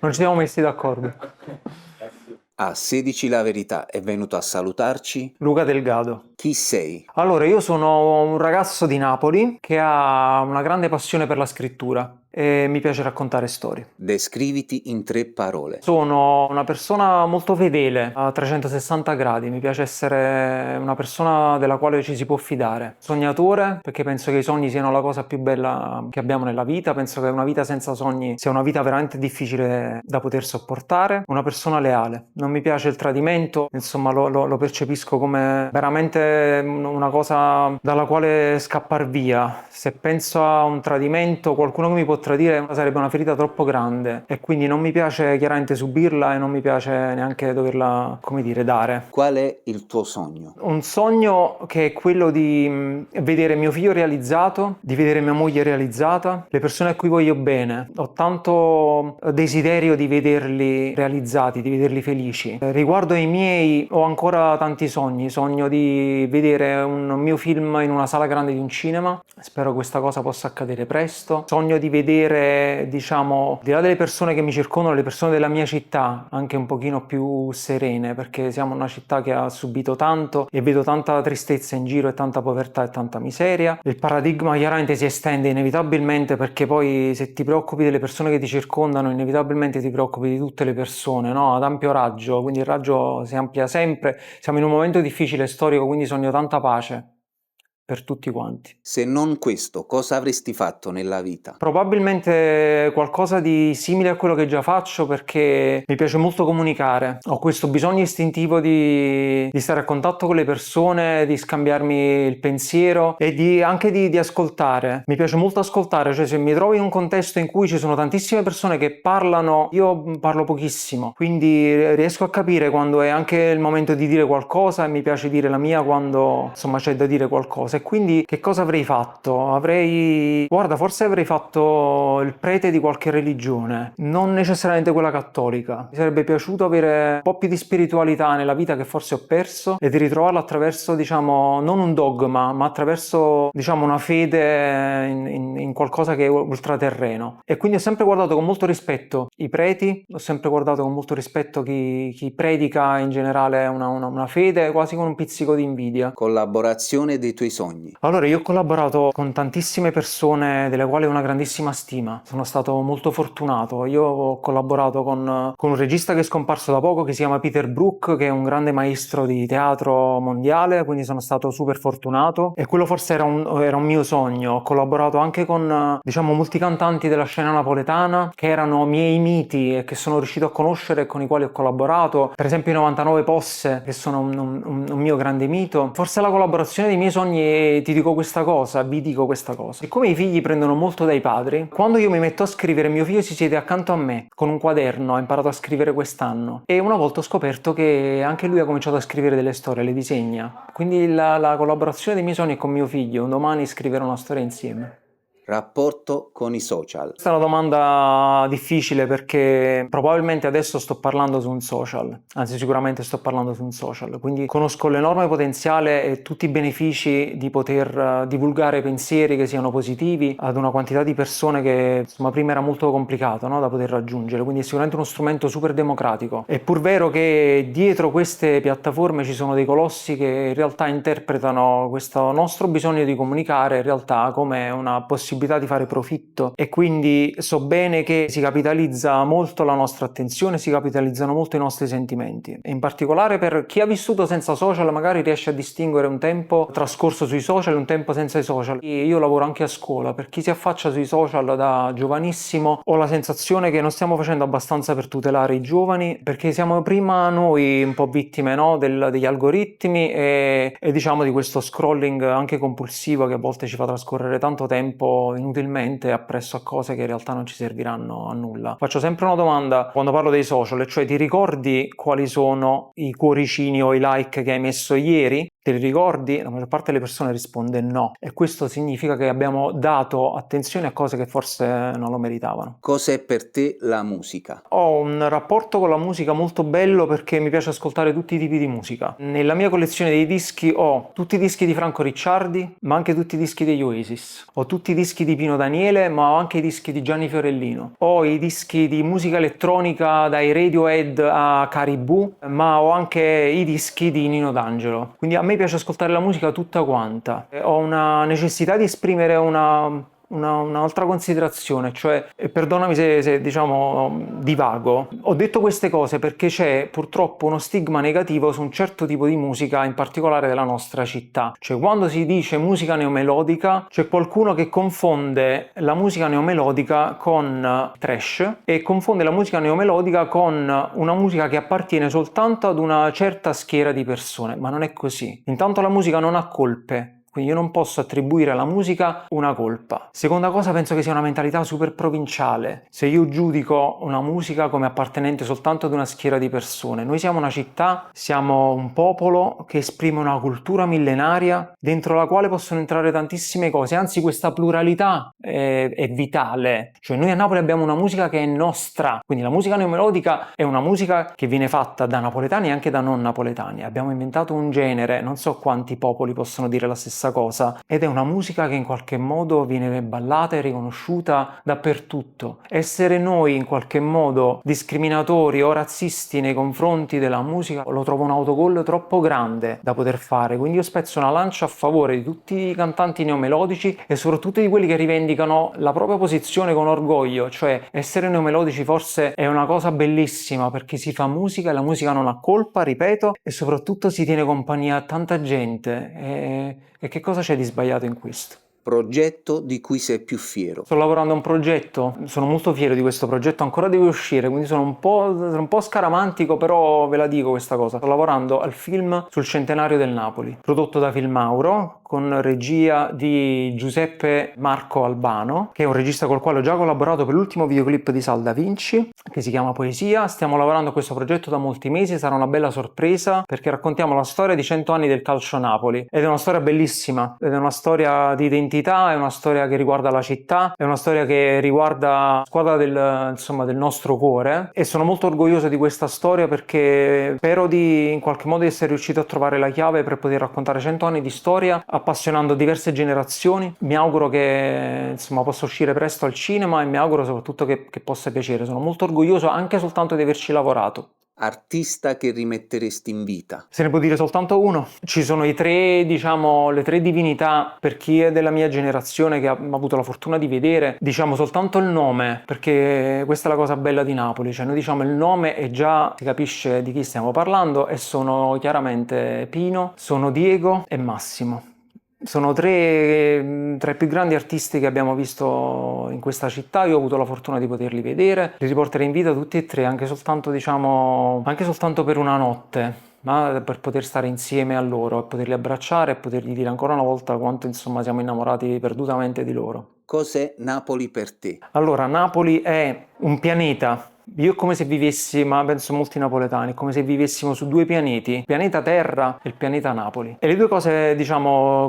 Non ci siamo messi d'accordo. A 16 La Verità è venuto a salutarci. Luca Delgado. Chi sei? Allora, io sono un ragazzo di Napoli che ha una grande passione per la scrittura e mi piace raccontare storie. Descriviti in 3 parole. Sono una persona molto fedele a 360 gradi, mi piace essere una persona della quale ci si può fidare. Sognatore, perché penso che i sogni siano la cosa più bella che abbiamo nella vita, penso che una vita senza sogni sia una vita veramente difficile da poter sopportare. Una persona leale, non mi piace il tradimento, insomma lo percepisco come veramente una cosa dalla quale scappar via. Se penso a un tradimento, qualcuno che mi può tradire sarebbe una ferita troppo grande e quindi non mi piace chiaramente subirla e non mi piace neanche doverla, come dire, dare. Qual è il tuo sogno? Un sogno che è quello di vedere mio figlio realizzato, di vedere mia moglie realizzata, le persone a cui voglio bene. Ho tanto desiderio di vederli realizzati, di vederli felici. Riguardo ai miei, ho ancora tanti sogni. Sogno di vedere un mio film in una sala grande di un cinema. Spero questa cosa possa accadere presto. Sogno di vedere, diciamo, al di là delle persone che mi circondano, le persone della mia città anche un pochino più serene, perché siamo una città che ha subito tanto e vedo tanta tristezza in giro e tanta povertà e tanta miseria. Il paradigma chiaramente si estende inevitabilmente, perché poi se ti preoccupi delle persone che ti circondano, inevitabilmente ti preoccupi di tutte le persone, no? Ad ampio raggio, quindi il raggio si amplia sempre. Siamo in un momento difficile storico, quindi sogno tanta pace per tutti quanti. Se non questo, cosa avresti fatto nella vita? Probabilmente qualcosa di simile a quello che già faccio, perché mi piace molto comunicare. Ho questo bisogno istintivo di stare a contatto con le persone, di scambiarmi il pensiero e anche di ascoltare. Mi piace molto ascoltare, cioè se mi trovo in un contesto in cui ci sono tantissime persone che parlano, io parlo pochissimo. Quindi riesco a capire quando è anche il momento di dire qualcosa e mi piace dire la mia quando insomma c'è da dire qualcosa. E quindi che cosa avrei fatto? Guarda, forse avrei fatto il prete di qualche religione, non necessariamente quella cattolica. Mi sarebbe piaciuto avere un po' più di spiritualità nella vita che forse ho perso e di ritrovarla attraverso, diciamo, non un dogma, ma attraverso, diciamo, una fede in qualcosa che è ultraterreno. E quindi ho sempre guardato con molto rispetto i preti, ho sempre guardato con molto rispetto chi predica in generale una fede, quasi con un pizzico di invidia. Collaborazione dei tuoi sogni. Allora, io ho collaborato con tantissime persone delle quali ho una grandissima stima, sono stato molto fortunato. Io ho collaborato con un regista che è scomparso da poco, che si chiama Peter Brook, che è un grande maestro di teatro mondiale, quindi sono stato super fortunato e quello forse era un mio sogno. Ho collaborato anche con, diciamo, molti cantanti della scena napoletana che erano miei miti e che sono riuscito a conoscere e con i quali ho collaborato, per esempio i 99 Posse, che sono un mio grande mito. Forse la collaborazione dei miei sogni, ti dico questa cosa, vi dico questa cosa. Siccome i figli prendono molto dai padri, quando io mi metto a scrivere, mio figlio si siede accanto a me con un quaderno, ha imparato a scrivere quest'anno. E una volta ho scoperto che anche lui ha cominciato a scrivere delle storie, le disegna. Quindi la collaborazione dei miei sogni è con mio figlio, un domani scrivere una storia insieme. Rapporto con i social. Questa è una domanda difficile, perché probabilmente adesso sto parlando su un social, anzi sicuramente sto parlando su un social, quindi conosco l'enorme potenziale e tutti i benefici di poter divulgare pensieri che siano positivi ad una quantità di persone che insomma prima era molto complicato, no, da poter raggiungere, quindi è sicuramente uno strumento super democratico. È pur vero che dietro queste piattaforme ci sono dei colossi che in realtà interpretano questo nostro bisogno di comunicare in realtà come una possibilità di fare profitto, e quindi so bene che si capitalizza molto la nostra attenzione, si capitalizzano molto i nostri sentimenti, e in particolare per chi ha vissuto senza social magari riesce a distinguere un tempo trascorso sui social e un tempo senza i social. Io lavoro anche a scuola, per chi si affaccia sui social da giovanissimo ho la sensazione che non stiamo facendo abbastanza per tutelare i giovani, perché siamo prima noi un po' vittime, no, degli algoritmi e diciamo di questo scrolling anche compulsivo che a volte ci fa trascorrere tanto tempo inutilmente appresso a cose che in realtà non ci serviranno a nulla. Faccio sempre una domanda quando parlo dei social, cioè ti ricordi quali sono i cuoricini o i like che hai messo ieri? te li ricordi? La maggior parte delle persone risponde no, e questo significa che abbiamo dato attenzione a cose che forse non lo meritavano. Cos'è per te la musica? Ho un rapporto con la musica molto bello perché mi piace ascoltare tutti i tipi di musica. Nella mia collezione dei dischi ho tutti i dischi di Franco Ricciardi, ma anche tutti i dischi degli Oasis. Ho tutti i dischi di Pino Daniele, ma ho anche i dischi di Gianni Fiorellino. Ho i dischi di musica elettronica dai Radiohead a Caribou, ma ho anche i dischi di Nino D'Angelo. Quindi a me piace ascoltare la musica tutta quanta. Ho una necessità di esprimere un'altra considerazione, cioè, e perdonami se diciamo divago, ho detto queste cose perché c'è purtroppo uno stigma negativo su un certo tipo di musica, in particolare della nostra città. Cioè, quando si dice musica neomelodica, c'è qualcuno che confonde la musica neomelodica con trash e confonde la musica neomelodica con una musica che appartiene soltanto ad una certa schiera di persone, ma non è così. Intanto la musica non ha colpe. Quindi io non posso attribuire alla musica una colpa. Seconda cosa, penso che sia una mentalità super provinciale. Se io giudico una musica come appartenente soltanto ad una schiera di persone, noi siamo una città, siamo un popolo che esprime una cultura millenaria dentro la quale possono entrare tantissime cose, anzi questa pluralità è vitale. Cioè noi a Napoli abbiamo una musica che è nostra, quindi la musica neomelodica è una musica che viene fatta da napoletani e anche da non napoletani. Abbiamo inventato un genere, non so quanti popoli possono dire la stessa cosa, ed è una musica che in qualche modo viene ballata e riconosciuta dappertutto. Essere noi in qualche modo discriminatori o razzisti nei confronti della musica lo trovo un autogol troppo grande da poter fare, quindi io spezzo una lancia a favore di tutti i cantanti neomelodici e soprattutto di quelli che rivendicano la propria posizione con orgoglio, cioè essere neomelodici forse è una cosa bellissima perché si fa musica e la musica non ha colpa, ripeto, e soprattutto si tiene compagnia a tanta gente. E che cosa c'è di sbagliato in questo? Progetto di cui sei più fiero? Sto lavorando a un progetto, sono molto fiero di questo progetto, ancora deve uscire, quindi sono un po' scaramantico, però ve la dico questa cosa. Sto lavorando al film sul centenario del Napoli, prodotto da Filmauro, con regia di Giuseppe Marco Albano, che è un regista col quale ho già collaborato per l'ultimo videoclip di Sal Da Vinci, che si chiama Poesia. Stiamo lavorando a questo progetto da molti mesi, sarà una bella sorpresa, perché raccontiamo la storia di 100 anni del calcio Napoli, ed è una storia bellissima, ed è una storia di identità, è una storia che riguarda la città, è una storia che riguarda la squadra del nostro cuore, e sono molto orgoglioso di questa storia perché spero di in qualche modo essere riuscito a trovare la chiave per poter raccontare 100 anni di storia appassionando diverse generazioni. Mi auguro che possa uscire presto al cinema e mi auguro soprattutto che possa piacere. Sono molto orgoglioso anche soltanto di averci lavorato. Artista che rimetteresti in vita? Se ne può dire soltanto uno. Ci sono le tre divinità, per chi è della mia generazione che ha avuto la fortuna di vedere, diciamo soltanto il nome, perché questa è la cosa bella di Napoli, cioè noi diciamo il nome e già si capisce di chi stiamo parlando, e sono chiaramente Pino, sono Diego e Massimo. Sono tra i più grandi artisti che abbiamo visto in questa città. Io ho avuto la fortuna di poterli vedere, li riporterei in vita tutti e tre, anche soltanto per una notte, ma per poter stare insieme a loro e poterli abbracciare e potergli dire ancora una volta quanto siamo innamorati perdutamente di loro. Cos'è Napoli per te? Allora, Napoli è un pianeta. Io è come se vivessi, ma penso molti napoletani, è come se vivessimo su due pianeti, il pianeta Terra e il pianeta Napoli. E le due cose,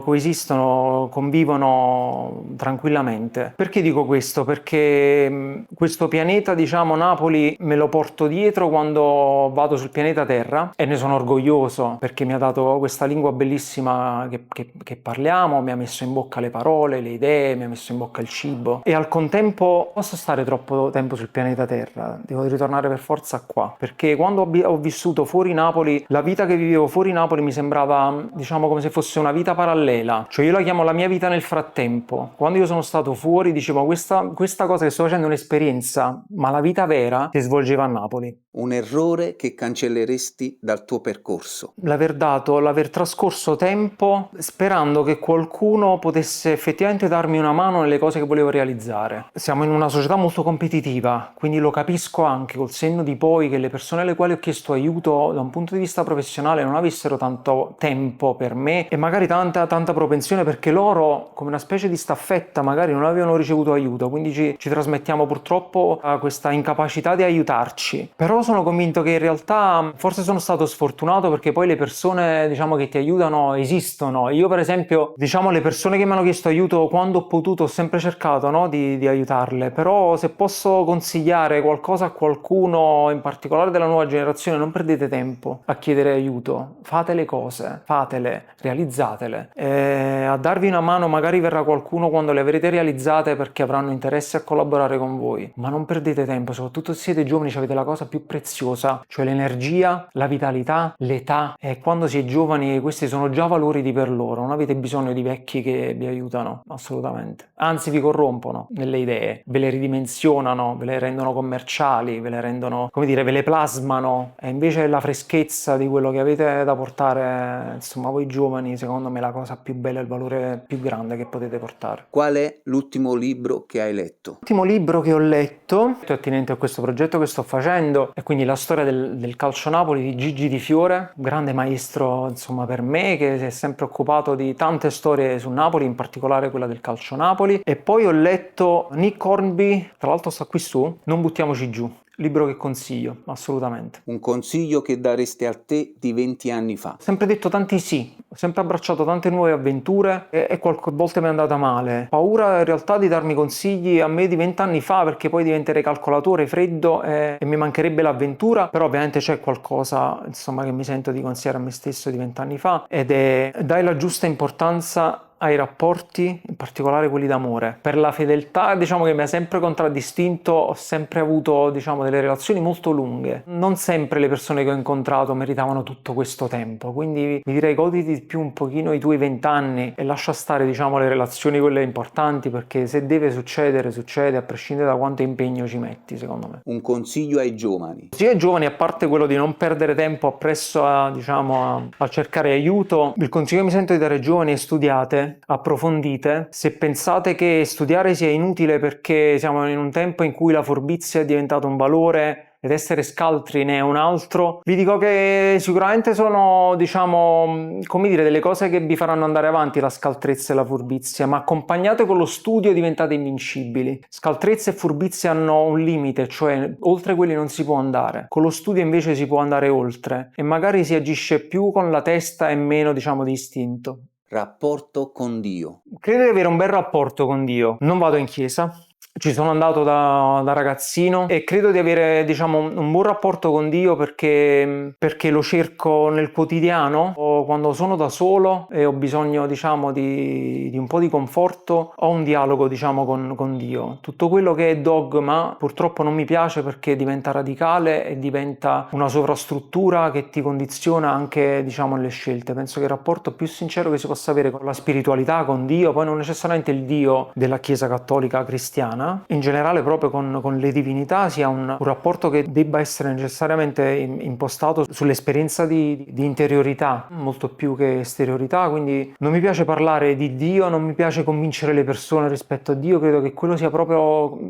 coesistono, convivono tranquillamente. Perché dico questo? Perché questo pianeta, Napoli, me lo porto dietro quando vado sul pianeta Terra e ne sono orgoglioso perché mi ha dato questa lingua bellissima che parliamo, mi ha messo in bocca le parole, le idee, mi ha messo in bocca il cibo, e al contempo posso stare troppo tempo sul pianeta Terra. Devo ritornare per forza qua, perché quando ho vissuto fuori Napoli, la vita che vivevo fuori Napoli mi sembrava, come se fosse una vita parallela, cioè io la chiamo la mia vita nel frattempo. Quando io sono stato fuori dicevo questa cosa che sto facendo è un'esperienza, ma la vita vera si svolgeva a Napoli. Un errore che cancelleresti dal tuo percorso? L'aver trascorso tempo sperando che qualcuno potesse effettivamente darmi una mano nelle cose che volevo realizzare. Siamo in una società molto competitiva, arriva, quindi lo capisco anche col senno di poi che le persone alle quali ho chiesto aiuto da un punto di vista professionale non avessero tanto tempo per me e magari tanta propensione, perché loro, come una specie di staffetta, magari non avevano ricevuto aiuto, quindi ci trasmettiamo purtroppo questa incapacità di aiutarci. Però sono convinto che in realtà forse sono stato sfortunato, perché poi le persone, diciamo, che ti aiutano esistono. Io per esempio, diciamo, le persone che mi hanno chiesto aiuto, quando ho potuto ho sempre cercato, no, di aiutarle. Però se posso consigliare qualcosa a qualcuno in particolare della nuova generazione, non perdete tempo a chiedere aiuto, fate le cose, fatele, realizzatele, e a darvi una mano magari verrà qualcuno quando le avrete realizzate, perché avranno interesse a collaborare con voi. Ma non perdete tempo, soprattutto se siete giovani, avete la cosa più preziosa, cioè l'energia, la vitalità, l'età, e quando si è giovani questi sono già valori di per loro, non avete bisogno di vecchi che vi aiutano, assolutamente. Anzi, vi corrompono nelle idee, ve le ridimensionano, ve le rendono commerciali, ve le rendono, come dire, ve le plasmano, e invece la freschezza di quello che avete da portare, insomma, voi giovani, secondo me è la cosa più bella, il valore più grande che potete portare. Qual è l'ultimo libro che hai letto? L'ultimo libro che ho letto è attinente a questo progetto che sto facendo, e quindi la storia del calcio Napoli di Gigi Di Fiore, un grande maestro, insomma, per me, che si è sempre occupato di tante storie su Napoli, in particolare quella del calcio Napoli. E poi ho letto Nick Hornby, tra l'altro sta qui su, Non buttiamoci giù. Libro che consiglio, assolutamente. Un consiglio che daresti a te di 20 anni fa? Ho sempre detto tanti sì, ho sempre abbracciato tante nuove avventure e qualche volta mi è andata male. Paura in realtà di darmi consigli a me di 20 anni fa, perché poi diventerei calcolatore freddo e mi mancherebbe l'avventura, però ovviamente c'è qualcosa, insomma, che mi sento di consigliare a me stesso di 20 anni fa, ed è: dai la giusta importanza ai rapporti, in particolare quelli d'amore. Per la fedeltà, diciamo, che mi ha sempre contraddistinto, ho sempre avuto, diciamo, delle relazioni molto lunghe. Non sempre le persone che ho incontrato meritavano tutto questo tempo, quindi vi direi: goditi di più un pochino i tuoi 20 anni e lascia stare, diciamo, le relazioni quelle importanti, perché se deve succedere, succede, a prescindere da quanto impegno ci metti, secondo me. Un consiglio ai giovani? Sia ai giovani, a parte quello di non perdere tempo appresso a, diciamo, a cercare aiuto, il consiglio che mi sento di dare ai giovani è: studiate, approfondite. Se pensate che studiare sia inutile perché siamo in un tempo in cui la furbizia è diventata un valore ed essere scaltri ne è un altro, vi dico che sicuramente sono, diciamo, come dire, delle cose che vi faranno andare avanti, la scaltrezza e la furbizia, ma accompagnate con lo studio diventate invincibili. Scaltrezza e furbizia hanno un limite, cioè oltre quelli non si può andare. Con lo studio invece si può andare oltre, e magari si agisce più con la testa e meno, diciamo, di istinto. Rapporto con Dio? Credo di avere un bel rapporto con Dio. Non vado in chiesa, ci sono andato da ragazzino, e credo di avere, diciamo, un buon rapporto con Dio perché lo cerco nel quotidiano, o quando sono da solo e ho bisogno, diciamo, di un po' di conforto, ho un dialogo, diciamo, con Dio. Tutto quello che è dogma purtroppo non mi piace, perché diventa radicale e diventa una sovrastruttura che ti condiziona anche, diciamo, le scelte. Penso che il rapporto più sincero che si possa avere con la spiritualità, con Dio, poi non necessariamente il Dio della Chiesa cattolica cristiana, in generale proprio con le divinità, sia un rapporto che debba essere necessariamente impostato sull'esperienza di interiorità, molto più che esteriorità. Quindi non mi piace parlare di Dio, non mi piace convincere le persone rispetto a Dio. Credo che quella sia proprio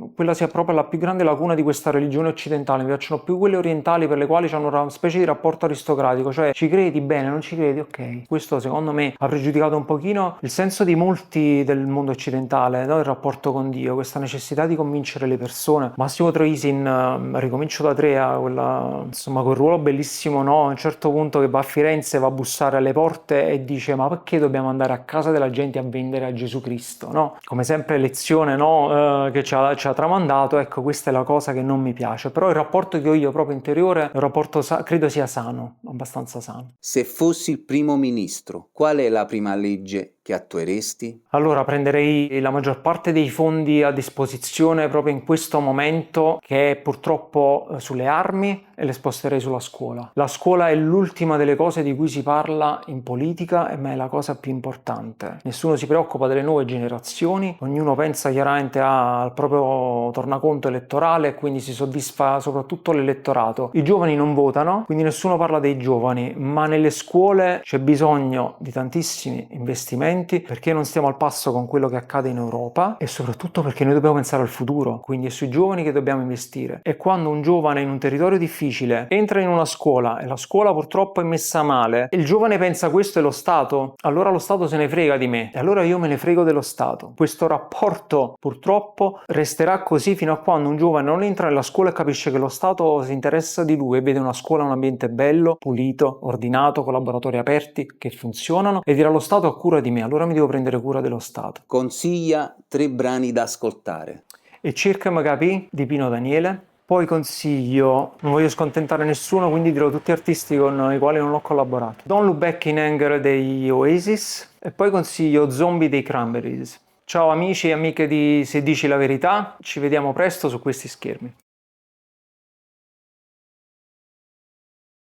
la più grande lacuna di questa religione occidentale. Mi piacciono più quelle orientali, per le quali hanno una specie di rapporto aristocratico, cioè ci credi bene, non ci credi, ok. Questo secondo me ha pregiudicato un pochino il senso di molti del mondo occidentale, no? Il rapporto con Dio, questa necessità di convincere le persone. Massimo Troisi Ricomincio da Trea, insomma, quel ruolo bellissimo, no? A un certo punto che va a Firenze, va a bussare alle porte e dice: ma perché dobbiamo andare a casa della gente a vendere a Gesù Cristo, no? Come sempre lezione, no? Che ci ha tramandato. Ecco, questa è la cosa che non mi piace. Però il rapporto che ho io proprio interiore è un rapporto, credo sia sano, abbastanza sano. Se fossi il primo ministro, qual è la prima legge che attueresti? Allora, prenderei la maggior parte dei fondi a disposizione proprio in questo momento, che è purtroppo sulle armi, e le sposterei sulla scuola. La scuola è l'ultima delle cose di cui si parla in politica, ma è la cosa più importante. Nessuno si preoccupa delle nuove generazioni, ognuno pensa chiaramente al proprio tornaconto elettorale, e quindi si soddisfa soprattutto l'elettorato. I giovani non votano, quindi nessuno parla dei giovani, ma nelle scuole c'è bisogno di tantissimi investimenti, attenti perché non stiamo al passo con quello che accade in Europa e soprattutto perché noi dobbiamo pensare al futuro, quindi è sui giovani che dobbiamo investire. E quando un giovane in un territorio difficile entra in una scuola e la scuola purtroppo è messa male e il giovane pensa questo è lo Stato, allora lo Stato se ne frega di me e allora io me ne frego dello Stato. Questo rapporto purtroppo resterà così fino a quando un giovane non entra nella scuola e capisce che lo Stato si interessa di lui e vede una scuola, un ambiente bello, pulito, ordinato, con laboratori aperti che funzionano e dirà lo Stato ha cura di me, allora mi devo prendere cura dello Stato. Consiglia 3 brani da ascoltare. E Circa Magapì di Pino Daniele. Poi consiglio, non voglio scontentare nessuno, quindi dirò tutti artisti con i quali non ho collaborato. Don't Look Back in Anger degli Oasis e poi consiglio Zombie dei Cranberries. Ciao amici e amiche di Se Dici la Verità, ci vediamo presto su questi schermi.